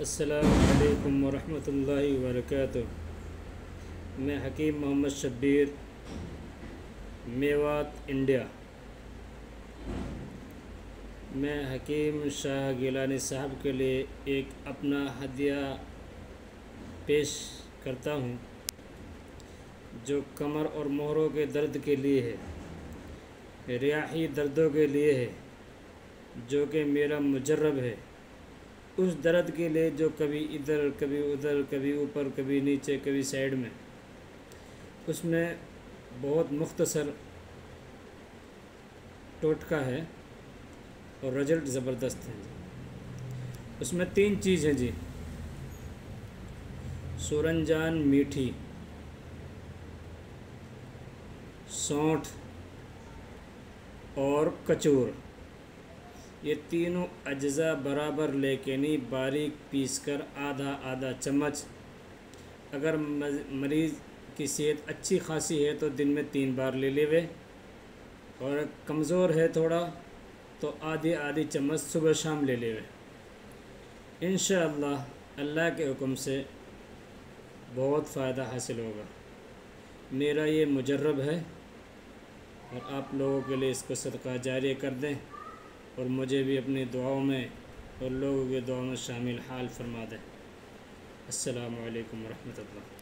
السلام علیکم ورحمۃ اللہ وبرکاتہ۔ میں حکیم محمد شبیر، میوات انڈیا۔ میں حکیم شاہ گیلانی صاحب کے لیے ایک اپنا ہدیہ پیش کرتا ہوں جو کمر اور موہروں کے درد کے لیے ہے، ریاحی دردوں کے لیے ہے جو کہ میرا مجرب ہے، اس درد کے لیے جو کبھی ادھر کبھی ادھر، کبھی اوپر کبھی نیچے کبھی سائیڈ میں، اس میں بہت مختصر ٹوٹکا ہے اور رزلٹ زبردست ہیں۔ اس میں 3 چیز ہیں جی: سورنجان میٹھی، سونٹھ اور کچور، یہ تینوں اجزاء برابر لیکن باریک پیس کر آدھا چمچ، اگر مریض کی صحت اچھی خاصی ہے تو دن میں 3 بار لے لیوے، اور کمزور ہے تھوڑا تو آدھی چمچ صبح شام لے لیوے۔ انشاءاللہ اللہ کے حکم سے بہت فائدہ حاصل ہوگا۔ میرا یہ مجرب ہے اور آپ لوگوں کے لیے اس کو صدقہ جاریہ کر دیں، اور مجھے بھی اپنی دعاؤں میں اور لوگوں کی دعاؤں میں شامل حال فرما دیں۔ السلام علیکم ورحمۃ اللہ۔